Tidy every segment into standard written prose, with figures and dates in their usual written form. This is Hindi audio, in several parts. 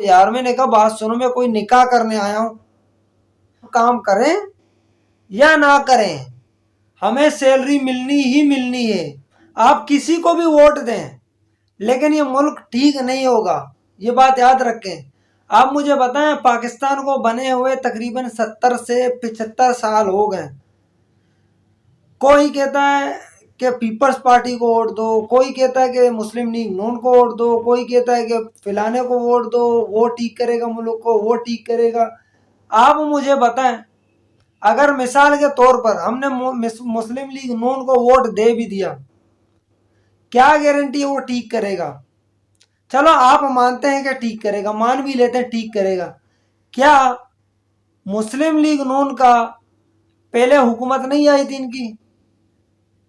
यार मैंने कहा बात सुनो, मैं कोई निकाह करने आया हूं, काम करें या ना करें, हमें सैलरी मिलनी ही मिलनी है। आप किसी को भी वोट दें, लेकिन ये मुल्क ठीक नहीं होगा, ये बात याद रखें। आप मुझे बताएं, पाकिस्तान को बने हुए तकरीबन 70 से 75 साल हो गए। कोई कहता है कि पीपल्स पार्टी को वोट दो, कोई कहता है कि मुस्लिम लीग नून को वोट दो, कोई कहता है कि फिलाने को वोट दो, वो ठीक करेगा मुल्क को, वो ठीक करेगा। आप मुझे बताएं, अगर मिसाल के तौर पर हमने मुस्लिम लीग नून को वोट दे भी दिया, क्या गारंटी है वो ठीक करेगा? चलो आप मानते हैं कि ठीक करेगा, मान भी लेते हैं ठीक करेगा। क्या मुस्लिम लीग नून का पहले हुकूमत नहीं आई थी इनकी?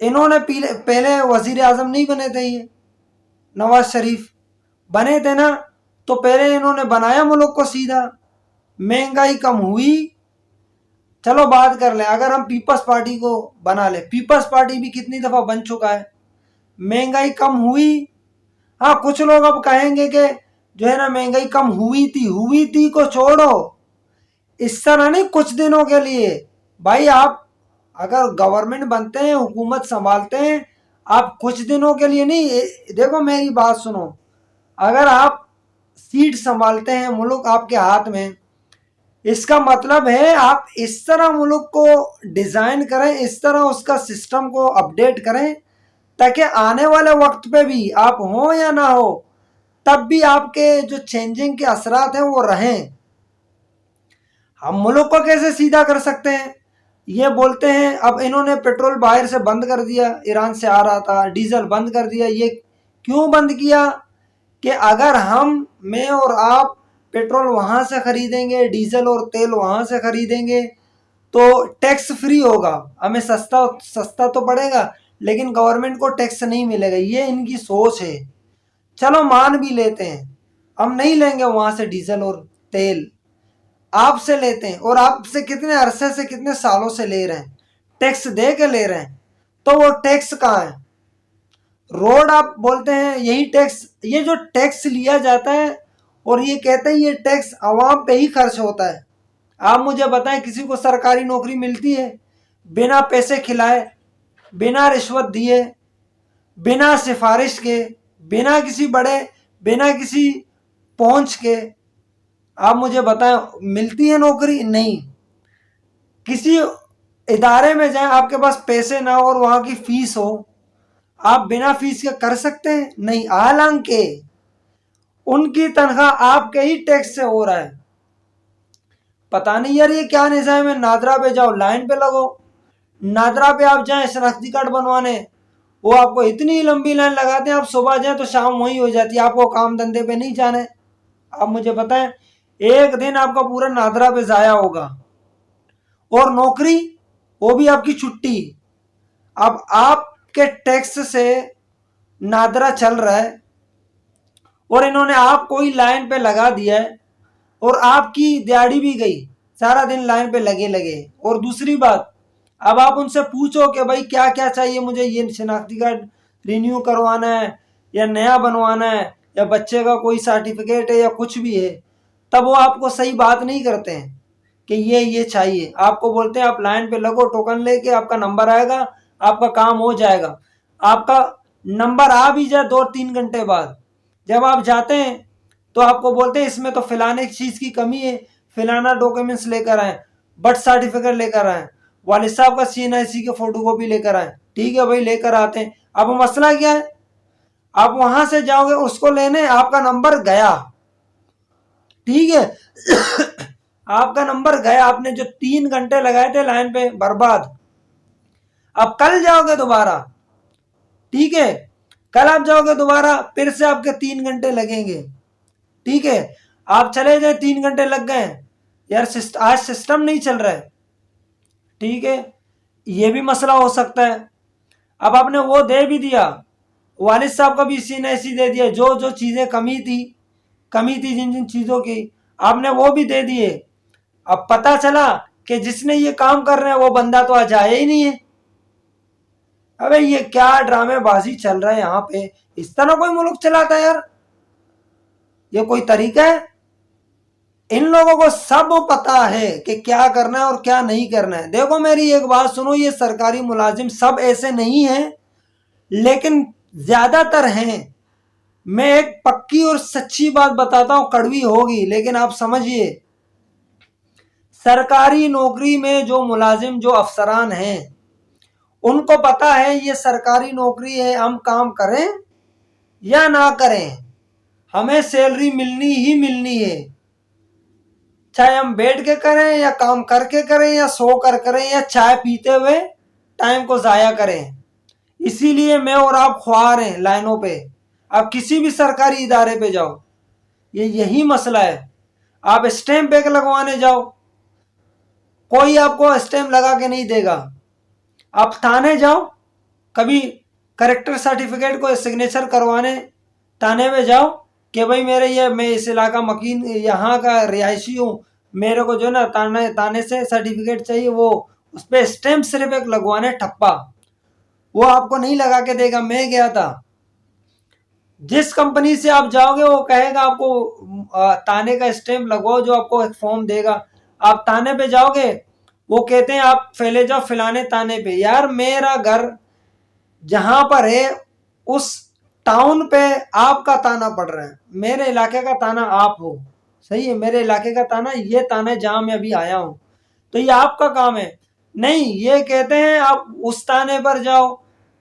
इन्होंने पहले वजीर आजम नहीं बने थे, ये नवाज शरीफ बने थे ना? तो पहले इन्होंने बनाया मुल्क को सीधा, महंगाई कम हुई। चलो बात कर लें, अगर हम पीपल्स पार्टी को बना ले, पीपल्स पार्टी भी कितनी दफा बन चुका है, महंगाई कम हुई। हाँ, कुछ लोग अब कहेंगे कि जो है ना महंगाई कम हुई थी को छोड़ो, इस तरह नहीं कुछ दिनों के लिए। भाई आप अगर गवर्नमेंट बनते हैं, हुकूमत संभालते हैं, आप कुछ दिनों के लिए नहीं, देखो मेरी बात सुनो, अगर आप सीट संभालते हैं, मुल्क आपके हाथ में, इसका मतलब है आप इस तरह मुल्क को डिजाइन करें, इस तरह उसका सिस्टम को अपडेट करें, ताकि आने वाले वक्त पे भी आप हो या ना हो, तब भी आपके जो चेंजिंग के असरात हैं वो रहें। हम मुल्क को कैसे सीधा कर सकते हैं? ये बोलते हैं, अब इन्होंने पेट्रोल बाहर से बंद कर दिया, ईरान से आ रहा था, डीजल बंद कर दिया। ये क्यों बंद किया? कि अगर मैं और आप पेट्रोल वहां से खरीदेंगे, डीजल और तेल वहां से खरीदेंगे, तो टैक्स फ्री होगा, हमें सस्ता सस्ता तो पड़ेगा, लेकिन गवर्नमेंट को टैक्स नहीं मिलेगा। ये इनकी सोच है। चलो मान भी लेते हैं, हम नहीं लेंगे वहां से डीजल और तेल, आपसे लेते हैं, और आपसे कितने अरसे से, कितने सालों से ले रहे हैं, टैक्स दे के ले रहे हैं। तो वो टैक्स कहाँ है? रोड आप बोलते हैं यही टैक्स, ये जो टैक्स लिया जाता है और ये कहते हैं ये टैक्स आवाम पे ही खर्च होता है। आप मुझे बताएं, किसी को सरकारी नौकरी मिलती है बिना पैसे खिलाए, बिना रिश्वत दिए, बिना सिफारिश के, बिना किसी बड़े, बिना किसी पहुंच के? आप मुझे बताएं, मिलती है नौकरी? नहीं। किसी इदारे में जाएं, आपके पास पैसे ना हो और वहां की फीस हो, आप बिना फीस के कर सकते हैं? नहीं। हालांकि उनकी तनख्वाह आपके ही टैक्स से हो रहा है। पता नहीं यार ये क्या निज़ाम है। नादरा पे जाओ, लाइन पे लगो, नादरा पे आप जाएं शनाख्ती कार्ड बनवाने, वो आपको इतनी लंबी लाइन लगाते हैं, आप सुबह जाएं तो शाम वही हो जाती है, आपको काम धंधे पे नहीं जाना है। आप मुझे बताएं, एक दिन आपका पूरा नादरा पे जाया होगा, और नौकरी वो भी आपकी छुट्टी। अब आपके टैक्स से नादरा चल रहा है, और इन्होंने आपको ही लाइन पे लगा दिया है, और आपकी दिहाड़ी भी गई, सारा दिन लाइन पे लगे लगे। और दूसरी बात, अब आप उनसे पूछो कि भाई क्या क्या चाहिए मुझे, ये शनाख्ती कार्ड रिन्यू करवाना है या नया बनवाना है, या बच्चे का कोई सर्टिफिकेट है या कुछ भी है, तब वो आपको सही बात नहीं करते हैं कि ये चाहिए। आपको बोलते हैं आप लाइन पे लगो, टोकन लेके, आपका नंबर आएगा, आपका काम हो जाएगा। आपका नंबर आ भी जाए 2-3 घंटे बाद, जब आप जाते हैं तो आपको बोलते हैं इसमें तो फिलाने चीज़ की कमी है, फिलाना डॉक्यूमेंट्स लेकर आए, बर्थ सर्टिफिकेट लेकर आए, वालिद साहब का CNIC की फोटोकॉपी लेकर आए। ठीक है भाई, लेकर आते हैं। अब मसला क्या है? आप वहां से जाओगे उसको लेने, आपका नंबर गया, ठीक है आपका नंबर गया, आपने जो 3 घंटे लगाए थे लाइन पे, बर्बाद। अब कल जाओगे दोबारा, ठीक है, कल आप जाओगे दोबारा, फिर से आपके 3 घंटे लगेंगे। ठीक है, आप चले जाए, 3 घंटे लग गए यार, आज सिस्टम नहीं चल रहा है। ठीक है, ये भी मसला हो सकता है। अब आपने वो दे भी दिया, वालिद साहब का भी CNIC दे दिया, जो जो चीज़ें कमी थी जिन जिन चीज़ों की, आपने वो भी दे दिए। अब पता चला कि जिसने ये काम कर रहे हैं वो बंदा तो आज आया ही नहीं है। अबे ये क्या ड्रामेबाजी चल रहा है यहाँ पे? इस तरह कोई मुल्क चलाता है यार? ये कोई तरीका है? इन लोगों को सब पता है कि क्या करना है और क्या नहीं करना है। देखो मेरी एक बात सुनो, ये सरकारी मुलाजिम सब ऐसे नहीं हैं, लेकिन ज्यादातर हैं। मैं एक पक्की और सच्ची बात बताता हूं, कड़वी होगी लेकिन आप समझिए। सरकारी नौकरी में जो मुलाजिम, जो अफसरान हैं, उनको पता है ये सरकारी नौकरी है, हम काम करें या ना करें, हमें सैलरी मिलनी ही मिलनी है। चाहे हम बैठ के करें या काम करके करें या सो कर करें या चाय पीते हुए टाइम को जाया करें। इसीलिए मैं और आप ख्वार हैं लाइनों पे। आप किसी भी सरकारी इदारे पे जाओ, ये यही मसला है। आप स्टैम्प बैग लगवाने जाओ, कोई आपको स्टैम्प लगा के नहीं देगा। आप थाने जाओ, कभी करेक्टर सर्टिफिकेट को सिग्नेचर करवाने थाने में जाओ कि भाई मैं इस इलाका मकीन यहाँ का रिहायशी हूँ, मेरे को जो ना थाने से सर्टिफिकेट चाहिए, वो उस पर स्टैम्प सिर्फ एक लगवाने ठप्पा, वो आपको नहीं लगा के देगा। मैं गया था, जिस कंपनी से आप जाओगे वो कहेगा आपको ताने का स्टैम्प लगवाओ, जो आपको एक फॉर्म देगा। आप ताने पे जाओगे, वो कहते हैं आप फैले जाओ फलाने ताने पे। यार मेरा घर जहां पर है उस टाउन पे आपका ताना पड़ रहा है, मेरे इलाके का ताना आप हो, सही है, मेरे इलाके का ताना ये ताना है जहां मैं अभी आया हूं, तो ये आपका काम है। नहीं, ये कहते हैं आप उस ताने पर जाओ,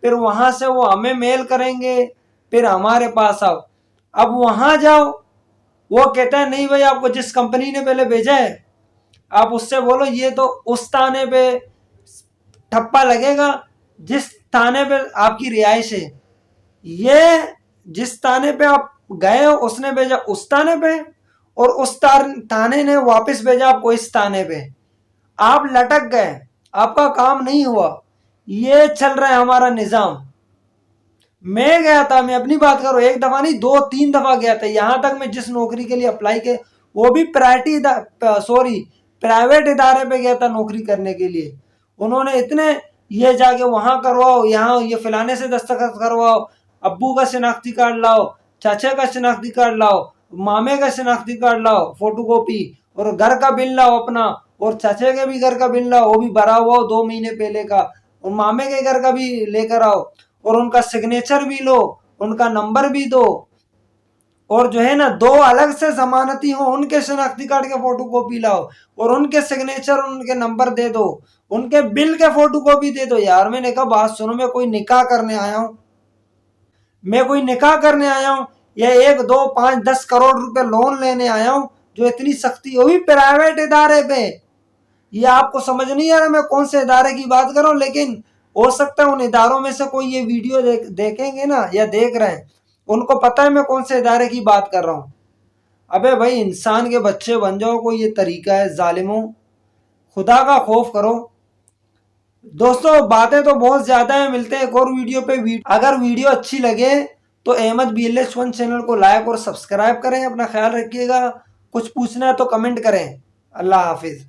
फिर वहां से वो हमें मेल करेंगे, फिर हमारे पास आओ। अब वहां जाओ, वो कहता है नहीं भाई, आपको जिस कंपनी ने पहले भेजा है आप उससे बोलो ये तो उस थाने पे ठप्पा लगेगा जिस थाने पे आपकी रिहाइश है। ये जिस थाने पे आप गए हो उसने भेजा उस थाने पे, और उस थाने ने वापस भेजा आपको इस थाने पे। आप लटक गए, आपका काम नहीं हुआ। ये चल रहा है हमारा निजाम। मैं गया था, मैं अपनी बात करूं, एक दफा नहीं 2-3 दफा गया था। यहां तक मैं जिस नौकरी के लिए अप्लाई के, वो भी प्राइवेट इदारे पे गया था नौकरी करने के लिए। उन्होंने इतने, ये जाके वहां करवाओ, यहाँ ये फलाने से दस्तखत करवाओ, अब्बू का शिनाख्ती कार्ड लाओ, चाचा का शिनाख्ती कार्ड लाओ, मामे का शिनाख्ती कार्ड लाओ फोटोकॉपी, और घर का बिल लाओ अपना, और चाचे के भी घर का बिल लाओ, वो भी भरा हुआ 2 महीने पहले का, और मामे के घर का भी लेकर आओ, और उनका सिग्नेचर भी लो, उनका नंबर भी दो, और जो है ना 2 अलग से जमानती हो उनके शनाख्ती कार्ड के फोटो कॉपी लाओ, और उनके सिग्नेचर उनके नंबर दे दो, उनके बिल के फोटो कॉपी दे दो। यार मैंने कहा बात सुनो, मैं कोई निकाह करने आया हूं, मैं कोई निकाह करने आया हूं या 1-2-5-10 करोड़ रुपए लोन लेने आया हूं, जो इतनी सख्ती, वो भी प्राइवेट इदारे पे। ये आपको समझ नहीं आ रहा मैं कौन से इदारे की बात कर रहा हूं, लेकिन हो सकता है उन इदारों में से कोई ये वीडियो देखेंगे ना, या देख रहे हैं, उनको पता है मैं कौन से इदारे की बात कर रहा हूं। अबे भाई, इंसान के बच्चे बन जाओ, कोई ये तरीका है जालिमों, खुदा का खौफ करो। दोस्तों बातें तो बहुत ज्यादा है, मिलते हैं एक और वीडियो पे। अगर वीडियो अच्छी लगे तो अहमद BLS1 चैनल को लाइक और सब्सक्राइब करें। अपना ख्याल रखिएगा, कुछ पूछना है तो कमेंट करें। अल्लाह हाफिज।